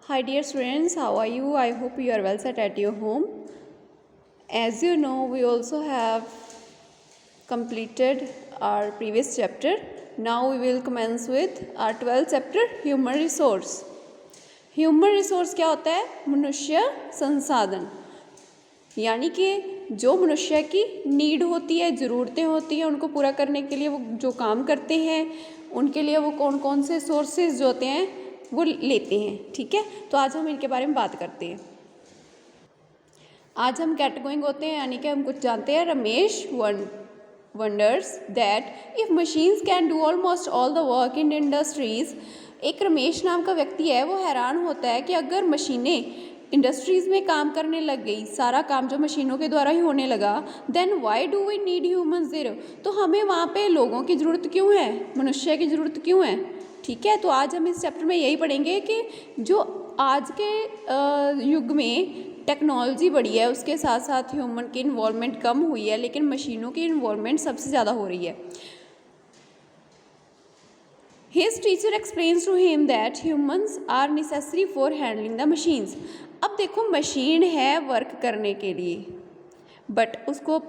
Hi dear students, how are you? I hope you are well set at your home. As you know, we also have completed our previous chapter. Now we will commence with our 12th chapter, Human Resource. Human resource क्या होता है? मनुष्य संसाधन, यानी कि जो मनुष्य की नीड होती है, ज़रूरतें होती हैं, उनको पूरा करने के लिए वो जो काम करते हैं, उनके लिए वो कौन कौन से सोर्सेज जो होते हैं वो लेते हैं। ठीक है, तो आज हम इनके बारे में बात करते हैं। आज हम गेट गोइंग होते हैं, यानी कि हम कुछ जानते हैं। Ramesh wonders that if machines can do almost all the work in industries. एक रमेश नाम का व्यक्ति है, वो हैरान होता है कि अगर मशीनें इंडस्ट्रीज़ में काम करने लग गई, सारा काम जो मशीनों के द्वारा ही होने लगा, then why do we need humans there. तो हमें वहाँ पे लोगों की ज़रूरत क्यों है, मनुष्य की ज़रूरत क्यों है। ठीक है, तो आज हम इस चैप्टर में यही पढ़ेंगे कि जो आज के युग में टेक्नोलॉजी बढ़ी है, उसके साथ साथ ह्यूमन की इन्वॉल्वमेंट कम हुई है, लेकिन मशीनों की इन्वॉल्वमेंट सबसे ज़्यादा हो रही है। His teacher explains to him that humans are necessary for handling the machines. अब देखो, मशीन है वर्क करने के लिए, बट उसको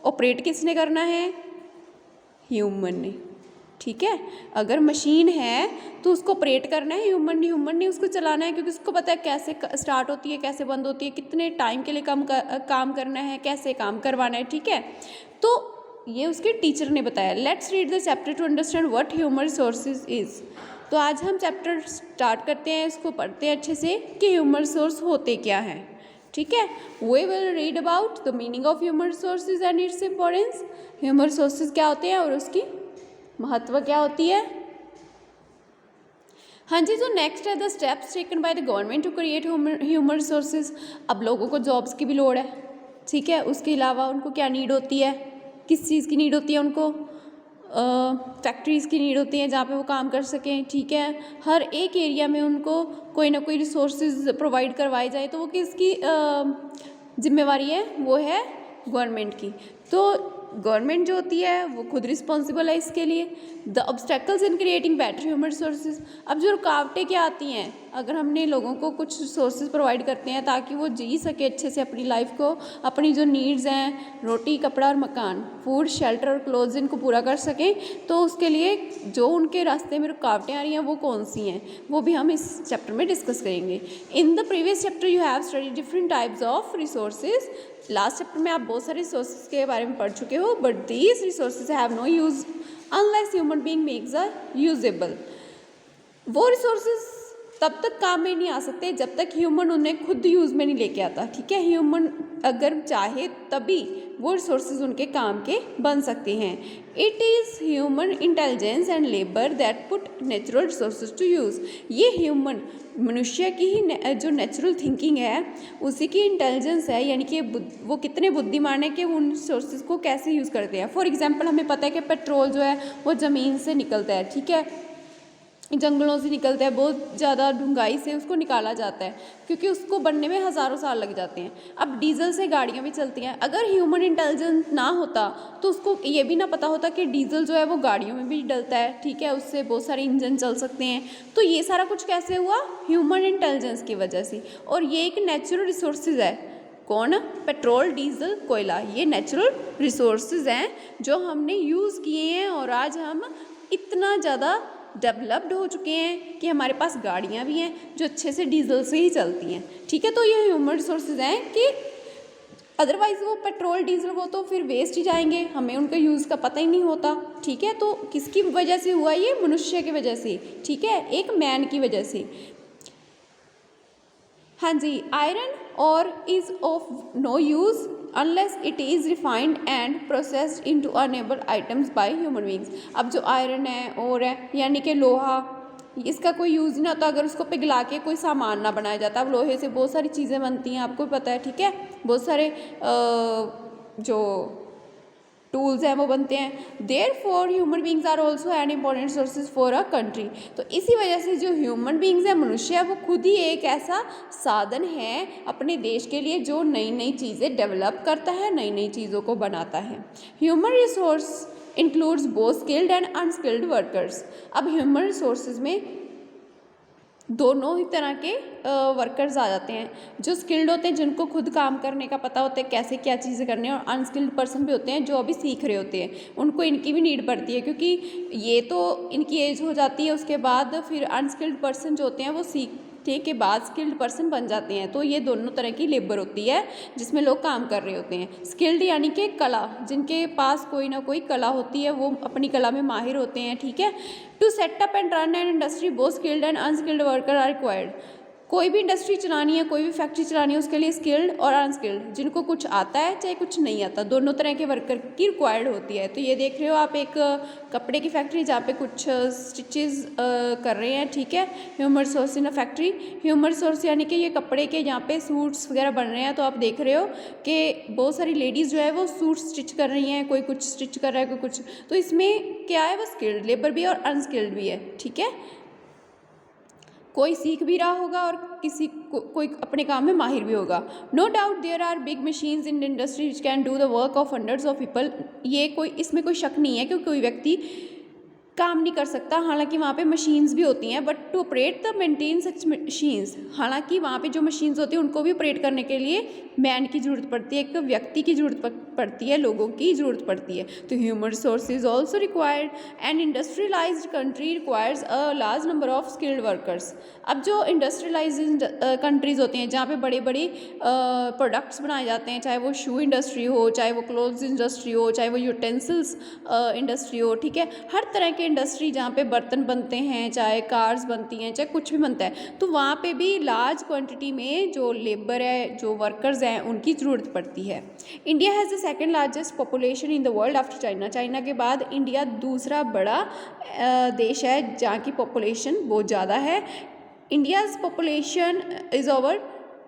ऑपरेट किसने करना है? ह्यूमन ने। ठीक है, अगर मशीन है तो उसको ऑपरेट करना है ह्यूमन ने उसको चलाना है, क्योंकि उसको पता है कैसे स्टार्ट होती है, कैसे बंद होती है, कितने टाइम के लिए काम करना है, कैसे काम करवाना है। ठीक है, तो ये उसके टीचर ने बताया। Let's read the chapter two understand what human resources is. तो आज हम चैप्टर स्टार्ट करते हैं, इसको पढ़ते हैं अच्छे से कि ह्यूमन रिसोर्स होते क्या हैं। ठीक है, we will read about the meaning of human resources and its importance. Human resources क्या होते हैं और उसकी महत्व क्या होती है। हाँ जी, जो नेक्स्ट है the steps taken by the government to create human resources. अब लोगों को जॉब्स की भी लोड़ है। ठीक है, उसके अलावा उनको क्या नीड होती है, किस चीज़ की नीड होती है उनको? फैक्ट्रीज़ की नीड होती है जहाँ पे वो काम कर सकें। ठीक है, हर एक एरिया में उनको कोई ना कोई रिसोर्सेज प्रोवाइड करवाए जाए, तो वो किसकी जिम्मेवारी है? वो है गवर्नमेंट की। तो गवर्नमेंट जो होती है वो खुद रिस्पॉन्सिबल है इसके लिए। The obstacles in creating better human resources. अब जो रुकावटें क्या आती हैं, अगर हमने लोगों को कुछ रिसोर्सेज प्रोवाइड करते हैं ताकि वो जी सके अच्छे से अपनी लाइफ को, अपनी जो नीड्स हैं, रोटी कपड़ा और मकान, फूड शेल्टर और क्लोथ्स, इनको पूरा कर सकें, तो उसके लिए जो उनके रास्ते में रुकावटें आ रही हैं वो कौन सी हैं, वो भी हम इस चैप्टर में डिस्कस करेंगे। In the previous chapter you have studied different types of resources. Last chapter में आप बहुत सारे रिसोर्सेज के बारे में पढ़ चुके हो, but these resources have no use unless human being makes a usable. वो रिसोर्सेज तब तक काम में नहीं आ सकते जब तक ह्यूमन उन्हें खुद यूज़ में नहीं लेके आता। ठीक है, ह्यूमन अगर चाहे तभी वो रिसोर्सेज उनके काम के बन सकते हैं। It is human intelligence and labour that put natural resources to use. ये ह्यूमन मनुष्य की ही जो नेचुरल थिंकिंग है, उसी की इंटेलिजेंस है, यानी कि वो कितने बुद्धिमान है कि उन रिसोर्सेज को कैसे यूज़ करते हैं। फॉर एग्जांपल, हमें पता है कि पेट्रोल जो है वो ज़मीन से निकलता है। ठीक है, जंगलों से निकलता है, बहुत ज़्यादा ढूंढाई से उसको निकाला जाता है, क्योंकि उसको बनने में हज़ारों साल लग जाते हैं। अब डीजल से गाड़ियाँ भी चलती हैं। अगर ह्यूमन इंटेलिजेंस ना होता तो उसको ये भी ना पता होता कि डीजल जो है वो गाड़ियों में भी डलता है। ठीक है, उससे बहुत सारे इंजन चल सकते हैं। तो ये सारा कुछ कैसे हुआ? ह्यूमन इंटेलिजेंस की वजह से। और ये एक नेचुरल रिसोर्सेज है। कौन? पेट्रोल, डीजल, कोयला, ये नेचुरल रिसोर्सेज हैं जो हमने यूज़ किए हैं, और आज हम इतना ज़्यादा डेवलप्ड हो चुके हैं कि हमारे पास गाड़ियाँ भी हैं जो अच्छे से डीजल से ही चलती हैं। ठीक है, तो ये ह्यूमन रिसोर्सेज हैं कि अदरवाइज़ वो पेट्रोल डीजल वो तो फिर वेस्ट ही जाएंगे, हमें उनका यूज़ का पता ही नहीं होता। ठीक है, तो किसकी वजह से हुआ? ये मनुष्य की वजह से। ठीक है, एक मैन की वजह से। हाँ जी, iron ore is of no use unless it is refined and processed into enable items by human beings. अब जो आयरन है और है, यानी कि लोहा, इसका कोई यूज़ नहीं होता अगर उसको पिघला के कोई सामान ना बनाया जाता। अब लोहे से बहुत सारी चीज़ें बनती हैं, आपको पता है। ठीक है, बहुत सारे जो टूल्स हैं वो बनते हैं। Therefore human beings are also an important sources for a country. तो इसी वजह से जो ह्यूमन बींग्स है, मनुष्य है, वो खुद ही एक ऐसा साधन है अपने देश के लिए जो नई नई चीज़ें डेवलप करता है, नई नई चीज़ों को बनाता है। Human resource includes both skilled and unskilled workers. अब ह्यूमन रिसोर्सेज में दोनों ही तरह के वर्कर्स आ जाते हैं। जो स्किल्ड होते हैं जिनको खुद काम करने का पता होता है कैसे क्या चीज़ें करनी है, और अनस्किल्ड पर्सन भी होते हैं जो अभी सीख रहे होते हैं, उनको इनकी भी नीड पड़ती है, क्योंकि ये तो इनकी एज हो जाती है, उसके बाद फिर अनस्किल्ड पर्सन जो होते हैं वो सीखने के बाद स्किल्ड पर्सन बन जाते हैं। तो ये दोनों तरह की लेबर होती है जिसमें लोग काम कर रहे होते हैं। स्किल्ड यानी कि कला, जिनके पास कोई ना कोई कला होती है, वो अपनी कला में माहिर होते हैं, ठीक है। To set up and run an industry both skilled and unskilled worker are required. कोई भी इंडस्ट्री चलानी है, कोई भी फैक्ट्री चलानी है, उसके लिए स्किल्ड और अनस्किल्ड, जिनको कुछ आता है चाहे कुछ नहीं आता, दोनों तरह के वर्कर की रिक्वायर्ड होती है। तो ये देख रहे हो आप एक कपड़े की फैक्ट्री जहाँ पे कुछ स्टिचेस कर रहे हैं, ठीक है। Human resource in a factory, human resource यानी कि ये कपड़े के यहाँ पे सूट्स वगैरह बन रहे हैं। तो आप देख रहे हो कि बहुत सारी लेडीज़ जो है वो सूट स्टिच कर रही हैं, कोई कुछ स्टिच कर रहा है, कोई कुछ। तो इसमें क्या है, वो स्किल्ड लेबर भी है और अनस्किल्ड भी है, ठीक है। कोई सीख भी रहा होगा और कोई अपने काम में माहिर भी होगा। No doubt there are big machines in industry which can do the work of hundreds of people. ये इसमें कोई शक नहीं है कि कोई व्यक्ति काम नहीं कर सकता, हालांकि वहाँ पे मशीन्स भी होती हैं, but to operate the maintain such machines, हालांकि वहाँ पे जो मशीन्स होती हैं उनको भी ऑपरेट करने के लिए मैन की ज़रूरत पड़ती है, एक व्यक्ति की ज़रूरत पड़ती है, लोगों की ज़रूरत पड़ती है। तो human resource is also required and industrialised country requires a large number of skilled workers. अब जो इंडस्ट्रियलाइज्ड कंट्रीज़ होती हैं जहाँ पे बड़े बड़े प्रोडक्ट्स बनाए जाते हैं, चाहे वो शू इंडस्ट्री हो, चाहे वो क्लोथ्स इंडस्ट्री हो, चाहे वो यूटेंसिल्स इंडस्ट्री हो, ठीक है। हर तरह के इंडस्ट्री जहाँ पे बर्तन बनते हैं, चाहे कार्स बनती हैं, चाहे कुछ भी बनता है, तो वहाँ पे भी लार्ज क्वांटिटी में जो लेबर है, जो वर्कर्स हैं, उनकी ज़रूरत पड़ती है। India has the second largest population in the world after China. China के बाद इंडिया दूसरा बड़ा देश है जहाँ की पॉपुलेशन बहुत ज़्यादा है। India's population is over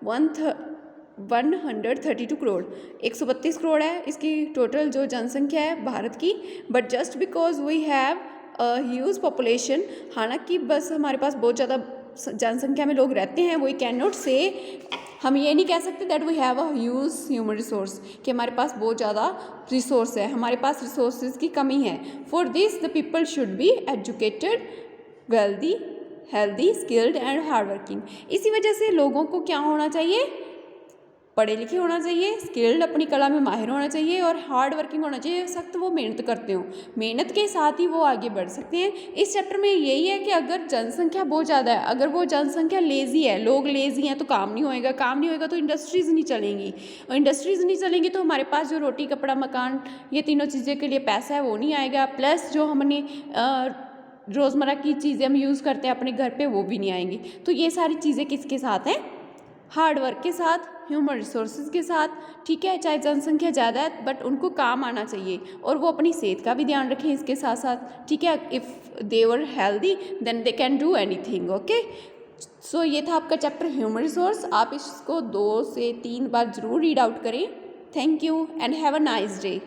132 crore, 132 crore है इसकी टोटल जो जनसंख्या है भारत की। But just because we have huge population, हालांकि बस हमारे पास बहुत ज़्यादा जनसंख्या में लोग रहते हैं, वी कैन नॉट से, हम ये नहीं कह सकते that we have a huge human resource, कि हमारे पास बहुत ज़्यादा रिसोर्स है, हमारे पास रिसोर्सेज की कमी है। For this the people should be educated, wealthy, healthy, skilled and hard working. इसी वजह से लोगों को क्या होना चाहिए, पढ़े लिखे होना चाहिए, स्किल्ड, अपनी कला में माहिर होना चाहिए और हार्ड वर्किंग होना चाहिए, सख्त वो मेहनत करते हो, मेहनत के साथ ही वो आगे बढ़ सकते हैं। इस चैप्टर में यही है कि अगर जनसंख्या बहुत ज़्यादा है, अगर वो जनसंख्या लेज़ी है, लोग लेज़ी हैं, तो काम नहीं होएगा, काम नहीं होएगा तो इंडस्ट्रीज़ नहीं चलेंगी, और इंडस्ट्रीज़ नहीं चलेंगी तो हमारे पास जो रोटी कपड़ा मकान ये तीनों चीज़ें के लिए पैसा है वो नहीं आएगा, प्लस जो हमने रोज़मर्रा की चीज़ें हम यूज़ करते हैं अपने घर पे वो भी नहीं आएंगी। तो ये सारी चीज़ें किसके साथ हैं, हार्ड वर्क के साथ, ह्यूमन रिसोर्सेज के साथ, ठीक है। चाहे जनसंख्या ज़्यादा है बट उनको काम आना चाहिए और वो अपनी सेहत का भी ध्यान रखें इसके साथ साथ, ठीक है। If they were healthy then they can do anything, okay. So ये था आपका चैप्टर ह्यूमन रिसोर्स। आप इसको 2 से 3 बार ज़रूर रीड आउट करें। Thank you and have a nice day.